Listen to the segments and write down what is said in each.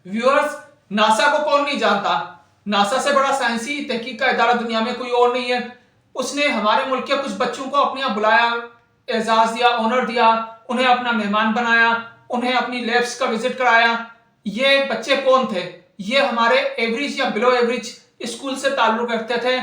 Viewers, NASA को कौन नहीं जानता। नासा से बड़ा साइंसी तहकीक का इदारा दुनिया में कोई और नहीं है। उसने हमारे मुल्क के कुछ बच्चों को अपने यहाँ बुलाया, एजाज दिया, ऑनर दिया, उन्हें अपना मेहमान बनाया, उन्हें अपनी लैब्स का विजिट कराया। ये बच्चे कौन थे? ये हमारे एवरेज या बिलो एवरेज स्कूल से ताल्लुक रखते थे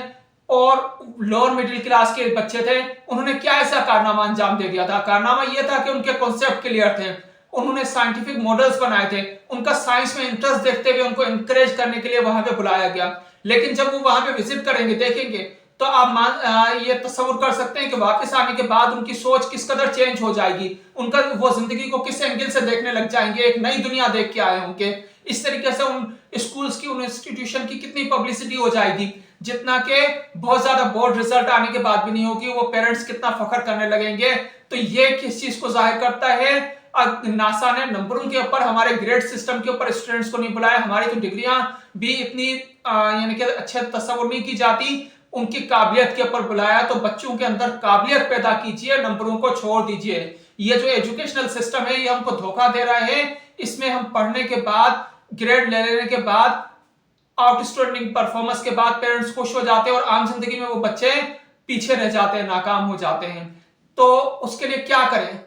और लोअर मिडिल क्लास के बच्चे थे। उन्होंने क्या ऐसा कारनामा अंजाम दे दिया था? कारनामा यह था कि उनके कॉन्सेप्ट क्लियर थे, उन्होंने साइंटिफिक मॉडल्स बनाए थे, उनका साइंस में इंटरेस्ट देखते हुए उनको एनकरेज करने के लिए वहां पे बुलाया गया। लेकिन जब वो वहां पे विजिट करेंगे, देखेंगे, तो आप ये तस्वुर कर सकते हैं कि वापस आने के बाद उनकी सोच किस कदर चेंज हो जाएगी, उनका वो जिंदगी को किस एंगल से देखने लग जाएंगे, एक नई दुनिया देख के आए होंगे। इस तरीके से उन स्कूल्स की, उन इंस्टीट्यूशन की कितनी पब्लिसिटी हो जाएगी, जितना के बहुत ज्यादा बोर्ड रिजल्ट आने के बाद भी नहीं होगी। वो पेरेंट्स कितना फख्र करने लगेंगे। तो ये किस चीज को जाहिर करता है? नासा ने नंबरों के ऊपर, हमारे ग्रेड सिस्टम के ऊपर स्टूडेंट्स को नहीं बुलाया। हमारी तो डिग्रियां भी इतनी यानी कि अच्छे तस्वुर नहीं की जाती, उनकी काबिलियत के ऊपर बुलाया। तो बच्चों के अंदर काबिलियत पैदा कीजिए, नंबरों को छोड़ दीजिए। ये जो एजुकेशनल सिस्टम है, ये हमको धोखा दे रहा है। इसमें हम पढ़ने के बाद, ग्रेड ले लेने के बाद, आउटस्टैंडिंग परफॉर्मेंस के बाद पेरेंट्स खुश हो जाते हैं और आम जिंदगी में वो बच्चे पीछे रह जाते हैं, नाकाम हो जाते हैं। तो उसके लिए क्या करें?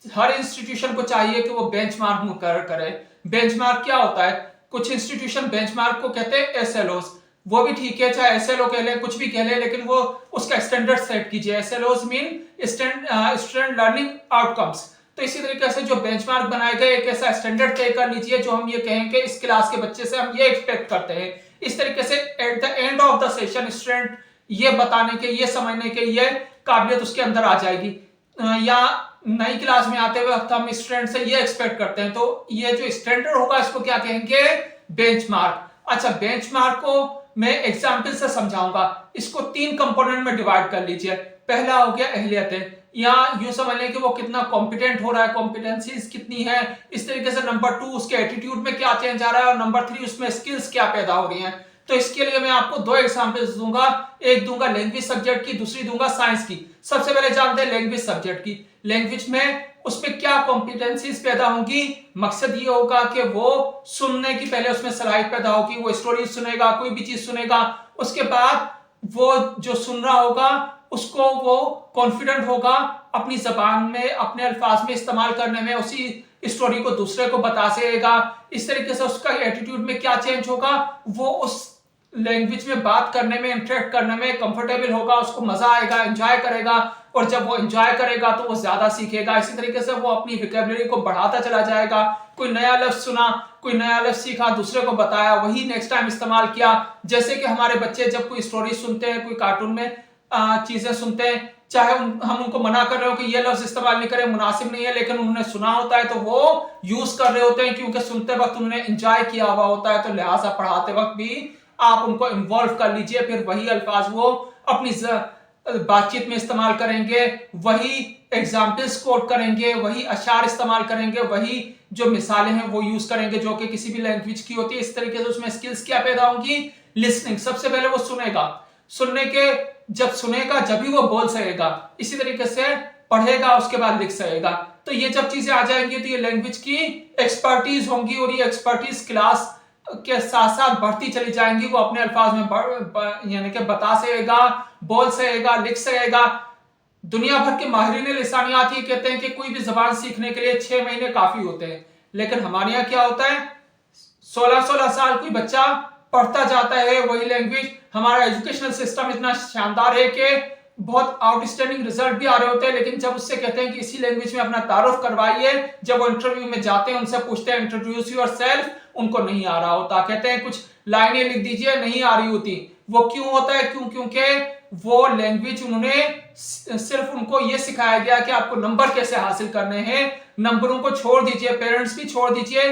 हर इंस्टीट्यूशन को चाहिए कि वो बेंचमार्क मुकर्रर करे। बेंचमार्क क्या होता है? कुछ इंस्टीट्यूशन बेंचमार्क को कहते हैं एसएलओस। वो भी ठीक है, चाहे एसएलओ कह ले, कुछ भी कह ले, लेकिन वो उसका स्टैंडर्ड सेट कीजिए। एसएलओस मीन स्टूडेंट लर्निंग आउटकम्स। तो इसी तरीके से जो बेंचमार्क बनाए गए, एक ऐसा स्टैंडर्ड तय कर लीजिए जो हम ये कहें कि इस क्लास के बच्चे से हम ये एक्सपेक्ट करते हैं। इस तरीके से at the end of the session student ये बताने के, ये समझने के, ये काबिलियत उसके अंदर आ जाएगी। या नई क्लास में आते वक्त हम स्टूडेंट से ये एक्सपेक्ट करते हैं, तो ये जो स्टैंडर्ड होगा इसको क्या कहेंगे? बेंचमार्क। अच्छा, बेंचमार्क को मैं एग्जांपल से समझाऊंगा। इसको 3 कंपोनेंट में डिवाइड कर लीजिए। पहला हो गया अहलियतें, या यूं समझ लें कि वो कितना कॉम्पिटेंट हो रहा है, कॉम्पिटेंसीज कितनी है। इस तरीके से नंबर 2 उसके एटीट्यूड में क्या चेंज आ रहा है, और नंबर 3 उसमें स्किल्स क्या पैदा हो रही हैं। तो इसके लिए मैं आपको 2 एग्जांपल्स दूंगा। एक दूंगा लैंग्वेज सब्जेक्ट की, दूसरी दूंगा साइंस की। सबसे पहले जानते हैं लैंग्वेज सब्जेक्ट की। लैंग्वेज में उसमें क्या कॉम्पिटेंसीज पैदा होंगी? मकसद ये होगा कि वो सुनने की पहले उसमें सलाहियत पैदा होगी, वो स्टोरी सुनेगा, कोई भी चीज सुनेगा, उसके बाद वो जो सुन रहा होगा उसको वो कॉन्फिडेंट होगा अपनी जबान में, अपने अल्फाज में इस्तेमाल करने में, उसी स्टोरी को दूसरे को बता सकेगा। इस तरीके से उसका एटीट्यूड में क्या चेंज होगा? वो उस लैंग्वेज में बात करने में, इंटरेक्ट करने में कंफर्टेबल होगा, उसको मजा आएगा, एंजॉय करेगा, और जब वो एंजॉय करेगा तो वो ज्यादा सीखेगा। इसी तरीके से वो अपनी विकेबलरी को बढ़ाता चला जाएगा। कोई नया लफ्ज सुना, कोई नया लफ्ज सीखा, दूसरे को बताया, वही नेक्स्ट टाइम इस्तेमाल किया। जैसे कि हमारे बच्चे जब कोई स्टोरी सुनते हैं, कोई कार्टून में चीजें सुनते हैं, चाहे हम उनको मना कर रहे हो कि ये लफ्ज इस्तेमाल नहीं करें, मुनासिब नहीं है, लेकिन उन्होंने सुना होता है तो वो यूज कर रहे होते हैं, क्योंकि सुनते वक्त उन्होंने एंजॉय किया हुआ होता है। तो लिहाजा पढ़ाते वक्त भी आप उनको इन्वॉल्व कर लीजिए। फिर वही अल्फाज वो अपनी बातचीत में इस्तेमाल करेंगे, वही एग्जाम्पल्स कोट करेंगे, वही अशार इस्तेमाल करेंगे, वही जो मिसालें हैं वो यूज करेंगे जो कि किसी भी लैंग्वेज की होती है। इस तरीके से उसमें स्किल्स क्या पैदा होंगी? लिसनिंग। सबसे पहले वो सुनेगा, सुनने के जब सुनेगा जब भी वो बोल सकेगा। इसी तरीके से पढ़ेगा, उसके बाद लिख सकेगा। तो ये जब चीजें आ जाएंगी तो ये लैंग्वेज की एक्सपर्टीज होंगी, और ये एक्सपर्टीज क्लास के साथ साथ बढ़ती चली जाएंगी। वो अपने अल्फाज में यानी कि बता सकेगा, बोल सकेगा, लिख सकेगा। दुनिया भर के माहिरीन लिसानियात ये कहते हैं कि कोई भी जबान सीखने के लिए 6 महीने काफी होते हैं, लेकिन हमारे यहाँ क्या होता है? 16-16 साल कोई बच्चा पढ़ता जाता है वही लैंग्वेज। हमारा एजुकेशनल सिस्टम इतना शानदार है कि बहुत आउटस्टैंडिंग रिजल्ट भी आ रहे होते हैं, लेकिन जब उससे कहते हैं कि इसी लैंग्वेज में अपना तारुफ करवाइए, जब वो इंटरव्यू में जाते हैं, उनसे पूछते हैं इंट्रोड्यूस योरसेल्फ, उनको नहीं आ रहा होता। कहते हैं कुछ लाइनें लिख दीजिए, नहीं आ रही होती। वो क्यों होता है? क्योंकि वो लैंग्वेज उन्होंने सिर्फ उनको ये सिखाया गया कि आपको नंबर कैसे हासिल करने हैं। नंबरों को छोड़ दीजिए, पेरेंट्स भी छोड़ दीजिए।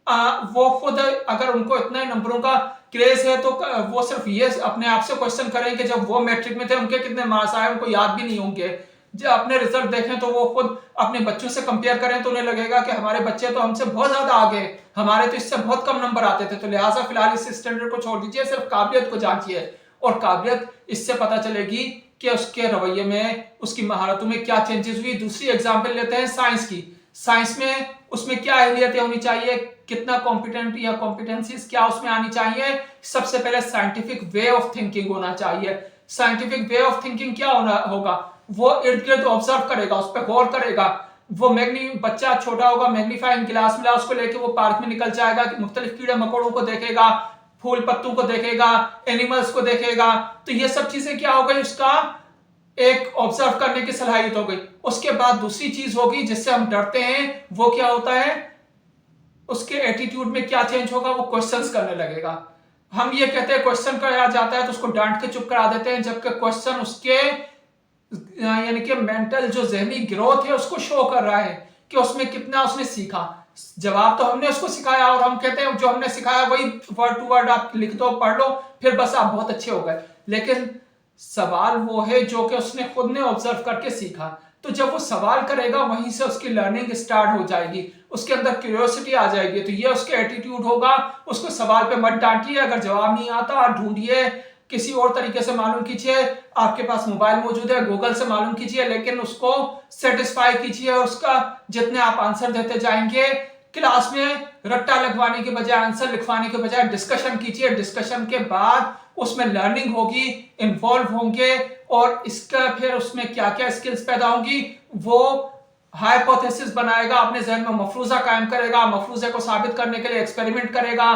वो खुद अगर उनको इतना ही नंबरों का क्रेज है तो वो सिर्फ ये अपने आप से क्वेश्चन करें कि जब वो मैट्रिक में थे उनके कितने मार्क्स आए, उनको याद भी नहीं होंगे। जब अपने रिजल्ट देखें तो वो खुद अपने बच्चों से कंपेयर करें तो उन्हें लगेगा कि हमारे बच्चे तो हमसे बहुत ज्यादा आगे, हमारे तो इससे बहुत कम नंबर आते थे। तो लिहाजा फिलहाल इस स्टैंडर्ड को छोड़ दीजिए, सिर्फ काबिलियत को जांचिए, और काबिलियत इससे पता चलेगी कि उसके रवैये में, उसकी महारतों में क्या चेंजेस हुई। दूसरी एग्जाम्पल लेते हैं साइंस की। साइंस में उसमें क्या अहलियतें होनी चाहिए? कितना कॉम्पिटेंट या कॉम्पिटेंसीज क्या उसमें आनी चाहिए। सबसे पहले साइंटिफिक वे ऑफ थिंकिंग होना चाहिए। साइंटिफिक वे ऑफ थिंकिंग क्या होगा, वो इर्द गिर्द ऑब्जर्व करेगा, उस पर गौर करेगा। वो बच्चा छोटा होगा, मैग्नीफाइंग ग्लास मिला उसको लेके वो पार्क में निकल जाएगा, मुख्तलिफ कीड़े मकोड़ों को देखेगा, फूल पत्तों को देखेगा, एनिमल्स को देखेगा। तो ये सब चीजें क्या हो गई, उसका एक ऑब्जर्व करने की सलाहियत हो गई। उसके बाद दूसरी चीज होगी जिससे हम डरते हैं, वो क्या होता है, उसके एटीट्यूड में क्या चेंज होगा, वो क्वेश्चंस करने लगेगा। हम ये कहते हैं क्वेश्चन कराया जाता है तो उसको डांट के चुप करा देते हैं, जबकि क्वेश्चन उसके यानी कि मेंटल जो जहनी ग्रोथ है उसको शो कर रहा है कि उसमें कितना उसने सीखा। जवाब तो हमने उसको सिखाया और हम कहते हैं जो हमने सिखाया वही वर्ड टू वर्ड आप लिख दो, पढ़ लो, फिर बस आप बहुत अच्छे हो गए। लेकिन सवाल वो है जो कि उसने खुद ने ऑब्जर्व करके सीखा। तो जब वो सवाल करेगा वहीं से उसकी लर्निंग स्टार्ट हो जाएगी, उसके अंदर क्यूरियोसिटी आ जाएगी। तो ये उसके एटीट्यूड होगा। उसको सवाल पे मत डांटिए, अगर जवाब नहीं आता ढूंढिए, किसी और तरीके से मालूम कीजिए। आपके पास मोबाइल मौजूद है, गूगल से मालूम कीजिए, लेकिन उसको सेटिस्फाई कीजिए। और उसका जितने आप आंसर देते जाएंगे, क्लास में रट्टा लगवाने के बजाय, आंसर लिखवाने के बजाय डिस्कशन कीजिए। डिस्कशन के बाद उसमें लर्निंग होगी, इन्वॉल्व होंगे और इसका फिर उसमें क्या क्या स्किल्स पैदा होंगी, वो हाइपोथेसिस बनाएगा, अपने जहन में मफरूजा कायम करेगा, मफरूजे को साबित करने के लिए एक्सपेरिमेंट करेगा,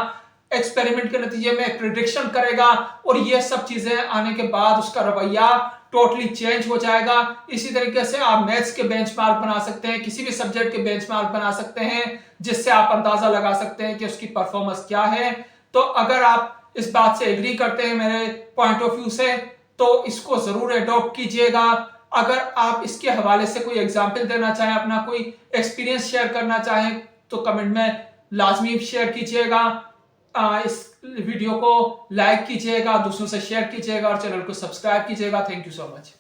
एक्सपेरिमेंट के नतीजे में प्रिडिक्शन करेगा। और ये सब चीजें आने के बाद उसका रवैया टोटली चेंज हो जाएगा। इसी तरीके से आप मैथ्स के बेंचमार्क बना सकते हैं, किसी भी सब्जेक्ट के बेंचमार्क बना सकते हैं, जिससे आप अंदाजा लगा सकते हैं कि उसकी परफॉर्मेंस क्या है। तो अगर आप इस बात से एग्री करते हैं मेरे पॉइंट ऑफ व्यू से, तो इसको जरूर अडॉप्ट कीजिएगा। अगर आप इसके हवाले से कोई एग्जाम्पल देना चाहें, अपना कोई एक्सपीरियंस शेयर करना चाहें, तो कमेंट में लाजमी शेयर कीजिएगा। इस वीडियो को लाइक कीजिएगा, दूसरों से शेयर कीजिएगा और चैनल को सब्सक्राइब कीजिएगा। Thank you so much.